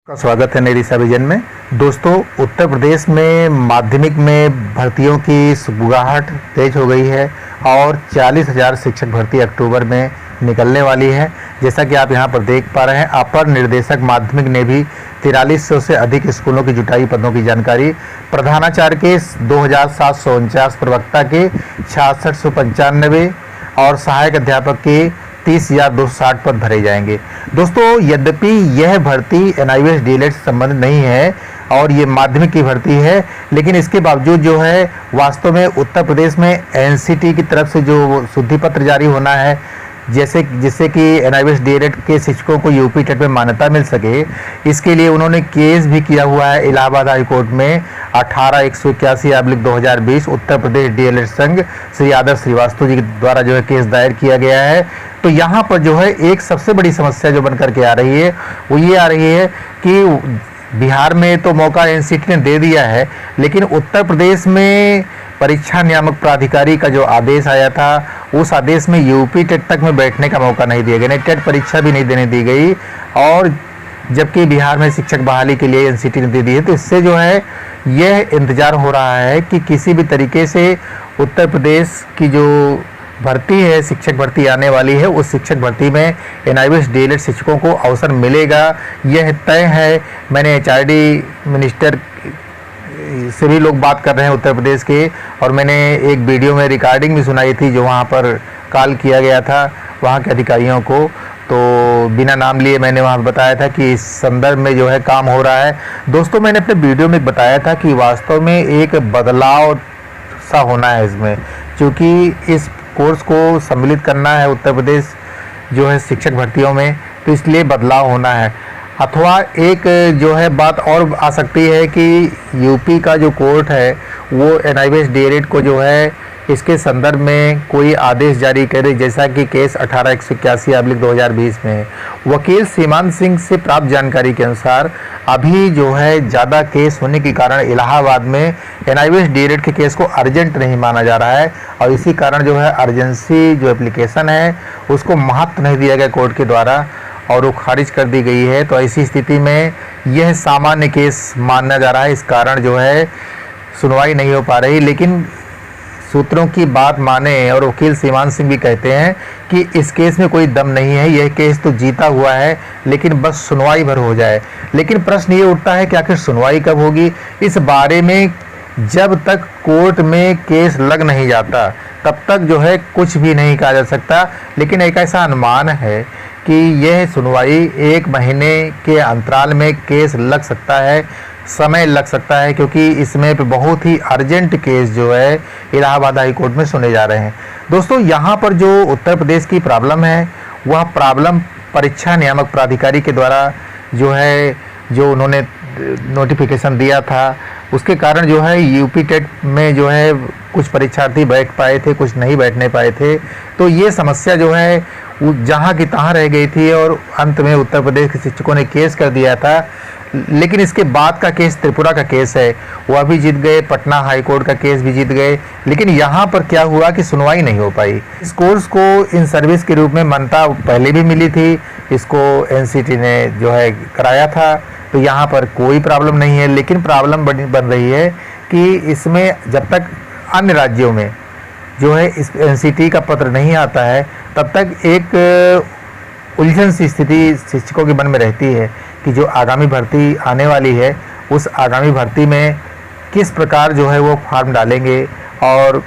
का स्वागत है नई विजन में। दोस्तों, उत्तर प्रदेश में माध्यमिक में भर्तियों की सुगबुगाहट तेज हो गई है और 40,000 शिक्षक भर्ती अक्टूबर में निकलने वाली है। जैसा कि आप यहां पर देख पा रहे हैं, अपर निर्देशक माध्यमिक ने भी 4300 से अधिक स्कूलों की जुटाई पदों की जानकारी। प्रधानाचार्य के 2749, प्रवक्ता के 6695 और सहायक अध्यापक के 30,260 पद भरे जाएंगे। दोस्तों, यद्यपि यह भर्ती NIVS DLED से संबंधित नहीं है और ये माध्यमिक की भर्ती है, लेकिन इसके बावजूद जो है वास्तव में उत्तर प्रदेश में NCT की तरफ से जो शुद्धि पत्र जारी होना है, जिससे कि NIVS DLED के शिक्षकों को यूपी टेट में मान्यता मिल सके, इसके लिए उन्होंने केस भी किया हुआ है इलाहाबाद हाई कोर्ट में। 18/181/2020 उत्तर प्रदेश DLED संघ श्री आदर्श श्रीवास्तव जी द्वारा जो है केस दायर किया गया है। तो यहाँ पर जो है एक सबसे बड़ी समस्या जो बन करके आ रही है वो ये आ रही है कि बिहार में तो मौका NCT ने दे दिया है, लेकिन उत्तर प्रदेश में परीक्षा नियामक प्राधिकारी का जो आदेश आया था, उस आदेश में यूपी टेट तक में बैठने का मौका नहीं दिया गया, नहीं टेट परीक्षा भी नहीं देने दी गई, और जबकि बिहार में शिक्षक बहाली के लिए NCT ने दे दी है। तो इससे जो है यह इंतजार हो रहा है कि किसी भी तरीके से उत्तर प्रदेश की जो भर्ती है, शिक्षक भर्ती आने वाली है, उस शिक्षक भर्ती में NIVS DLED शिक्षकों को अवसर मिलेगा, यह तय है। मैंने HRD मिनिस्टर से भी लोग बात कर रहे हैं उत्तर प्रदेश के, और मैंने एक वीडियो में रिकॉर्डिंग भी सुनाई थी जो वहाँ पर कॉल किया गया था वहाँ के अधिकारियों को। तो बिना नाम लिए मैंने वहाँ बताया था कि इस संदर्भ में जो है काम हो रहा है। दोस्तों, मैंने अपने वीडियो में बताया था कि वास्तव में एक बदलाव सा होना है इसमें, क्योंकि इस कोर्स को सम्मिलित करना है उत्तर प्रदेश जो है शिक्षक भर्तियों में, तो इसलिए बदलाव होना है। अथवा एक जो है बात और आ सकती है कि यूपी का जो कोर्ट है वो NIVS DLED को जो है इसके संदर्भ में कोई आदेश जारी करे, जैसा कि केस 18/181/2020 में है। वकील सीमांत सिंह से प्राप्त जानकारी के अनुसार अभी जो है ज़्यादा केस होने के कारण इलाहाबाद में NIVS DLED के केस को अर्जेंट नहीं माना जा रहा है, और इसी कारण जो है अर्जेंसी जो एप्लीकेशन है उसको महत्व नहीं दिया गया कोर्ट के द्वारा और वो खारिज कर दी गई है। तो ऐसी स्थिति में यह सामान्य केस माना जा रहा है, इस कारण जो है सुनवाई नहीं हो पा रही। लेकिन सूत्रों की बात माने और वकील सीमांत सिंह भी कहते हैं कि इस केस में कोई दम नहीं है, यह केस तो जीता हुआ है, लेकिन बस सुनवाई भर हो जाए। लेकिन प्रश्न ये उठता है कि आखिर सुनवाई कब होगी, इस बारे में जब तक कोर्ट में केस लग नहीं जाता तब तक जो है कुछ भी नहीं कहा जा सकता। लेकिन एक ऐसा अनुमान है कि यह सुनवाई 1 महीने के अंतराल में केस लग सकता है, समय लग सकता है, क्योंकि इसमें बहुत ही अर्जेंट केस जो है इलाहाबाद हाई कोर्ट में सुने जा रहे हैं। दोस्तों, यहाँ पर जो उत्तर प्रदेश की प्रॉब्लम है वह प्रॉब्लम परीक्षा नियामक प्राधिकारी के द्वारा जो है जो उन्होंने नोटिफिकेशन दिया था उसके कारण जो है यूपी टेट में जो है कुछ परीक्षार्थी बैठ पाए थे, कुछ नहीं बैठने पाए थे। तो ये समस्या जो है जहाँ की तहाँ रह गई थी और अंत में उत्तर प्रदेश के शिक्षकों ने केस कर दिया था। लेकिन इसके बाद का केस त्रिपुरा का केस है, वह भी जीत गए, पटना हाई कोर्ट का केस भी जीत गए। लेकिन यहाँ पर क्या हुआ कि सुनवाई नहीं हो पाई। इस कोर्स को इन सर्विस के रूप में मान्यता पहले भी मिली थी, इसको NCT ने जो है कराया था, तो यहाँ पर कोई प्रॉब्लम नहीं है। लेकिन प्रॉब्लम बन रही है कि इसमें जब तक अन्य राज्यों में जो है इस NCT का पत्र नहीं आता है तब तक एक उलझन सी स्थिति शिक्षकों के मन में रहती है कि जो आगामी भर्ती आने वाली है उस आगामी भर्ती में किस प्रकार जो है वो फॉर्म डालेंगे और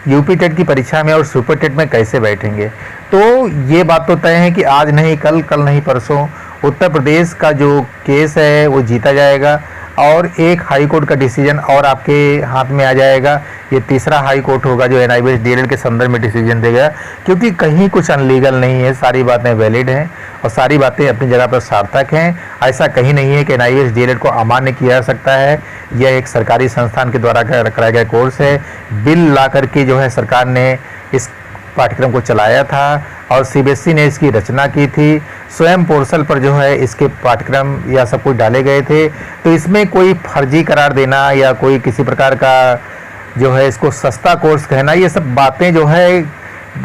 यूपी टेट की परीक्षा में और सुपर टेट में कैसे बैठेंगे। तो ये बात तो तय है कि आज नहीं कल, कल नहीं परसों उत्तर प्रदेश का जो केस है वो जीता जाएगा और एक हाई कोर्ट का डिसीजन और आपके हाथ में आ जाएगा। ये तीसरा हाई कोर्ट होगा जो NIVS DLED के संदर्भ में डिसीजन देगा, क्योंकि कहीं कुछ अनलीगल नहीं है, सारी बातें वैलिड हैं और सारी बातें अपनी जगह पर सार्थक हैं। ऐसा कहीं नहीं है कि NIVS DLED को अमान्य किया जा सकता है। यह एक सरकारी संस्थान के द्वारा कराया गया कोर्स है। बिल ला करके जो है सरकार ने इस पाठ्यक्रम को चलाया था और CBSE ने इसकी रचना की थी। स्वयं पोर्टल पर जो है इसके पाठ्यक्रम या सब कुछ डाले गए थे। तो इसमें कोई फर्जी करार देना या कोई किसी प्रकार का जो है इसको सस्ता कोर्स कहना, ये सब बातें जो है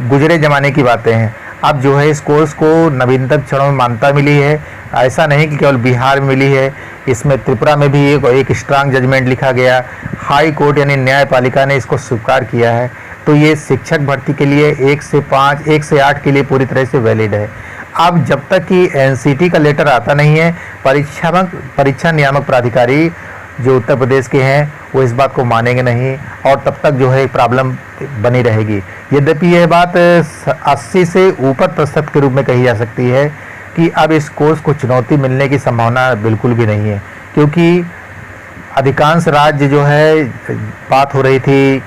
गुजरे ज़माने की बातें हैं। अब जो है इस कोर्स को नवीनतम क्षणों में मान्यता मिली है। ऐसा नहीं कि केवल बिहार में मिली है, इसमें त्रिपुरा में भी एक स्ट्रांग जजमेंट लिखा गया। हाई कोर्ट यानी न्यायपालिका ने इसको स्वीकार किया है। तो ये शिक्षक भर्ती के लिए 1 से 5, 1 से 8 के लिए पूरी तरह से वैलिड है। अब जब तक कि एनसीटी का लेटर आता नहीं है, परीक्षा नियामक प्राधिकारी जो उत्तर प्रदेश के हैं वो इस बात को मानेंगे नहीं, और तब तक जो है प्रॉब्लम बनी रहेगी। यद्यपि यह बात 80 से ऊपर प्रतिशत के रूप में कही जा सकती है कि अब इस कोर्स को चुनौती मिलने की संभावना बिल्कुल भी नहीं है, क्योंकि अधिकांश राज्य जो है, बात हो रही थी,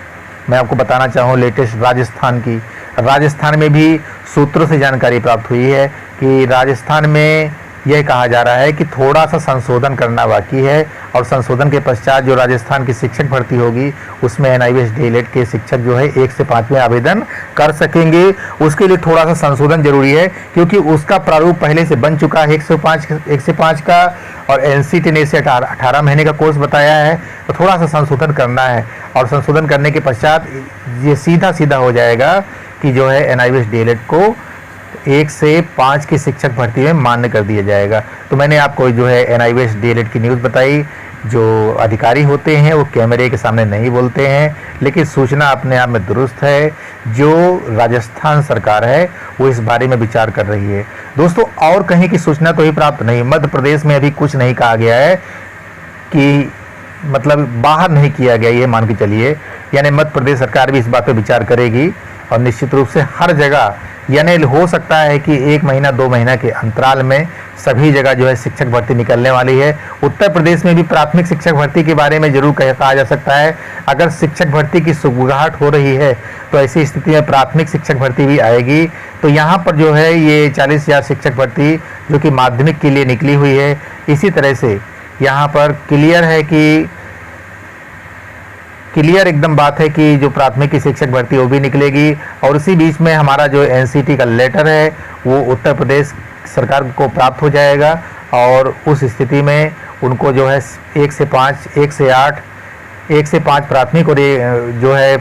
मैं आपको बताना चाहूँ लेटेस्ट राजस्थान की। राजस्थान में भी सूत्रों से जानकारी प्राप्त हुई है कि राजस्थान में यह कहा जा रहा है कि थोड़ा सा संशोधन करना बाकी है, और संशोधन के पश्चात जो राजस्थान की शिक्षक भर्ती होगी उसमें एनआईवीएस डीएलएड के शिक्षक जो है 1 से 5 में आवेदन कर सकेंगे। उसके लिए थोड़ा सा संशोधन जरूरी है, क्योंकि उसका प्रारूप पहले से बन चुका है 1 से 5 का, और एनसीटी ने इसे 18 महीने का कोर्स बताया है। तो थोड़ा सा संशोधन करना है, और संशोधन करने के पश्चात ये सीधा हो जाएगा कि जो है एनआईवीएस डीएलएड को 1 से 5 की शिक्षक भर्ती में मान्य कर दिया जाएगा। तो मैंने आपको जो है एनआईवीएस डीएलएड की न्यूज़ बताई। जो अधिकारी होते हैं वो कैमरे के सामने नहीं बोलते हैं, लेकिन सूचना अपने आप में दुरुस्त है। जो राजस्थान सरकार है वो इस बारे में विचार कर रही है। दोस्तों, और कहीं की सूचना तो ही प्राप्त नहीं, मध्य प्रदेश में अभी कुछ नहीं कहा गया है कि मतलब बाहर नहीं किया गया, ये मान के चलिए। यानी मध्य प्रदेश सरकार भी इस बात पर विचार करेगी, और निश्चित रूप से हर जगह, यानी हो सकता है कि 1 महीना 2 महीना के अंतराल में सभी जगह जो है शिक्षक भर्ती निकलने वाली है। उत्तर प्रदेश में भी प्राथमिक शिक्षक भर्ती के बारे में जरूर कहा जा सकता है। अगर शिक्षक भर्ती की सुगबुगाहट हो रही है तो ऐसी स्थिति में प्राथमिक शिक्षक भर्ती भी आएगी। तो यहाँ पर जो है ये 40,000 शिक्षक भर्ती जो कि माध्यमिक के लिए निकली हुई है, इसी तरह से यहाँ पर क्लियर एकदम बात है कि जो प्राथमिक की शिक्षक भर्ती वो भी निकलेगी। और उसी बीच में हमारा जो एनसीटी का लेटर है वो उत्तर प्रदेश सरकार को प्राप्त हो जाएगा, और उस स्थिति में उनको जो है 1 से 5, 1 से 8, 1 से 5 प्राथमिक और जो है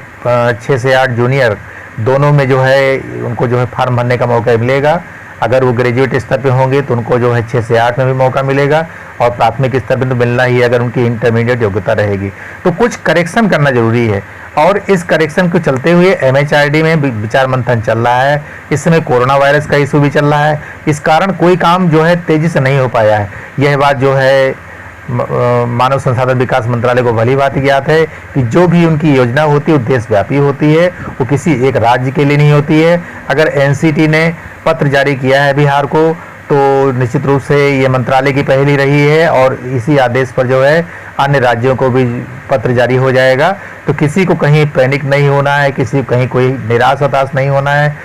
6 से 8 जूनियर, दोनों में जो है उनको जो है फॉर्म भरने का मौका मिलेगा। अगर वो ग्रेजुएट स्तर पे होंगे तो उनको जो है 6 से 8 में भी मौका मिलेगा, और प्राथमिक स्तर पे तो मिलना ही अगर उनकी इंटरमीडिएट योग्यता रहेगी। तो कुछ करेक्शन करना जरूरी है, और इस करेक्शन को चलते हुए एमएचआरडी में विचार मंथन चल रहा है। इस समय कोरोना वायरस का इशू भी चल रहा है, इस कारण कोई काम जो है तेजी से नहीं हो पाया है। यह बात जो है मानव संसाधन विकास मंत्रालय को भली भांति ज्ञात है कि जो भी उनकी योजना होती है वो देशव्यापी होती है, वो किसी एक राज्य के लिए नहीं होती है। अगर एनसीटी ने पत्र जारी किया है बिहार को, तो निश्चित रूप से ये मंत्रालय की पहल ही रही है, और इसी आदेश पर जो है अन्य राज्यों को भी पत्र जारी हो जाएगा। तो किसी को कहीं पैनिक नहीं होना है, किसी को कहीं कोई निराश हताश नहीं होना है,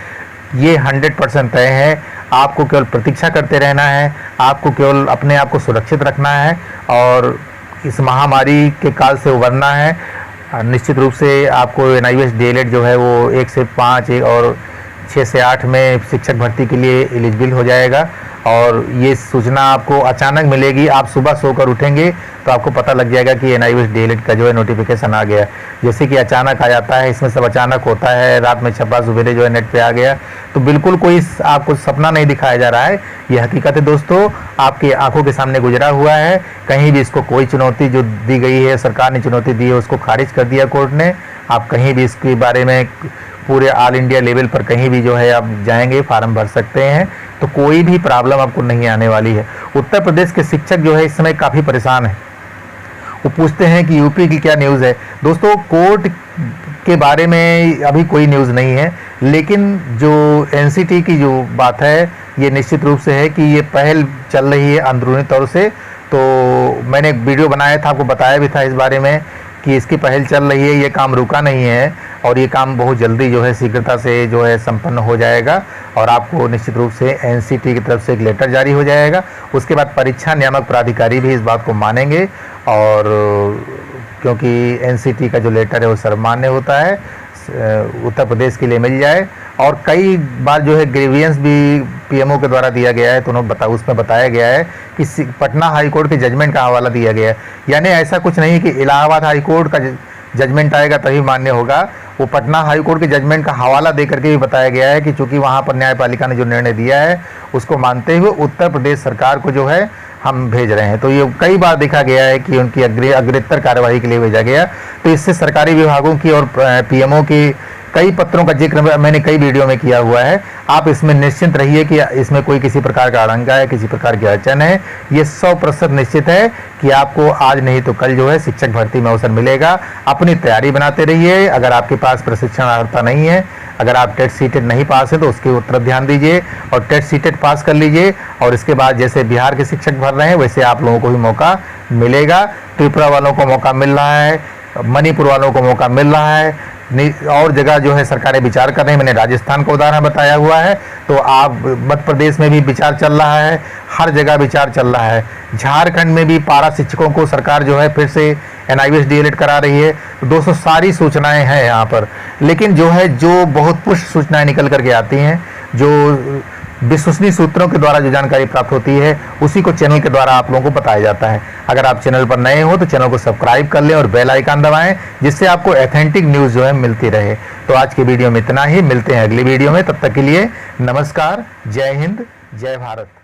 ये 100% तय है। आपको केवल प्रतीक्षा करते रहना है, आपको केवल अपने आप को सुरक्षित रखना है, और इस महामारी के काल से उबरना है। निश्चित रूप से आपको एनआईवीएस डीएलएड जो है वो 1 से 5 और 6 से 8 में शिक्षक भर्ती के लिए एलिजिबल हो जाएगा, और ये सूचना आपको अचानक मिलेगी। आप सुबह सोकर उठेंगे तो आपको पता लग जाएगा कि एनआईवीएस डीएलएड का जो है नोटिफिकेशन आ गया। जैसे कि अचानक आ जाता है, इसमें सब अचानक होता है, रात में छपा सवेरे जो है नेट पे आ गया। तो बिल्कुल कोई आपको सपना नहीं दिखाया जा रहा है, ये हकीकत है दोस्तों, आपके आंखों के सामने गुजरा हुआ है। कहीं भी इसको कोई चुनौती जो दी गई है, सरकार ने चुनौती दी है, उसको खारिज कर दिया कोर्ट ने। आप कहीं भी इसके बारे में पूरे ऑल इंडिया लेवल पर कहीं भी जो है आप जाएंगे, फार्म भर सकते हैं, तो कोई भी प्रॉब्लम आपको नहीं आने वाली है। उत्तर प्रदेश के शिक्षक जो है इस समय काफ़ी परेशान है, वो पूछते हैं कि यूपी की क्या न्यूज़ है। दोस्तों, कोर्ट के बारे में अभी कोई न्यूज़ नहीं है, लेकिन जो एनसीटी की जो बात है ये निश्चित रूप से है कि ये पहल चल रही है अंदरूनी तौर से। तो मैंने एक वीडियो बनाया था, आपको बताया भी था इस बारे में कि इसकी पहल चल रही है, ये काम रुका नहीं है, और ये काम बहुत जल्दी जो है शीघ्रता से जो है संपन्न हो जाएगा, और आपको निश्चित रूप से एनसीटी की तरफ से एक लेटर जारी हो जाएगा। उसके बाद परीक्षा नियामक प्राधिकारी भी इस बात को मानेंगे, और क्योंकि एनसीटी का जो लेटर है वो सर्वमान्य होता है, उत्तर प्रदेश के लिए मिल जाए। और कई बार जो है ग्रीवियंस भी पीएमओ के द्वारा दिया गया है, तो उसमें बताया गया है कि पटना हाई कोर्ट के जजमेंट का हवाला दिया गया है। यानी ऐसा कुछ नहीं कि इलाहाबाद हाई कोर्ट का जजमेंट आएगा तभी मान्य होगा, वो पटना हाई कोर्ट के जजमेंट का हवाला दे करके भी बताया गया है कि चूंकि वहाँ पर न्यायपालिका ने जो निर्णय दिया है उसको मानते हुए उत्तर प्रदेश सरकार को जो है हम भेज रहे हैं। तो ये कई बार देखा गया है कि उनकी अग्रेतर कार्यवाही के लिए भेजा गया। तो इससे सरकारी विभागों की और पीएमओ की कई पत्रों का जिक्र मैंने कई वीडियो में किया हुआ है। आप इसमें निश्चिंत रहिए कि इसमें कोई किसी प्रकार का आशंका है, किसी प्रकार की अड़चन है, ये 100% निश्चित है कि आपको आज नहीं तो कल जो है शिक्षक भर्ती में अवसर मिलेगा। अपनी तैयारी बनाते रहिए। अगर आपके पास प्रशिक्षण अर्हता नहीं है, अगर आप टेट सीटेट नहीं पास है तो उसके ऊपर ध्यान दीजिए और टेट सीटेट पास कर लीजिए। और इसके बाद जैसे बिहार के शिक्षक भर रहे हैं वैसे आप लोगों को भी मौका मिलेगा। त्रिपुरा वालों को मौका मिल रहा है, मणिपुर वालों को मौका मिल रहा है, और जगह जो है सरकारें विचार कर रही हैं। मैंने राजस्थान का उदाहरण बताया हुआ है, तो आप मध्य प्रदेश में भी विचार चल रहा है, हर जगह विचार चल रहा है। झारखंड में भी पारा शिक्षकों को सरकार जो है फिर से एनआईवीएस डीएलएड करा रही है। तो दोस्तों सारी सूचनाएं हैं यहाँ पर, लेकिन जो है जो बहुत पुष्ट सूचनाएं निकल करके आती हैं, जो विश्वसनीय सूत्रों के द्वारा जो जानकारी प्राप्त होती है उसी को चैनल के द्वारा आप लोगों को बताया जाता है। अगर आप चैनल पर नए हो तो चैनल को सब्सक्राइब कर लें और बेल आइकन दबाएं, जिससे आपको ऑथेंटिक न्यूज़ जो है मिलती रहे। तो आज की वीडियो में इतना ही, मिलते हैं अगली वीडियो में। तब तक के लिए नमस्कार, जय हिंद, जय भारत।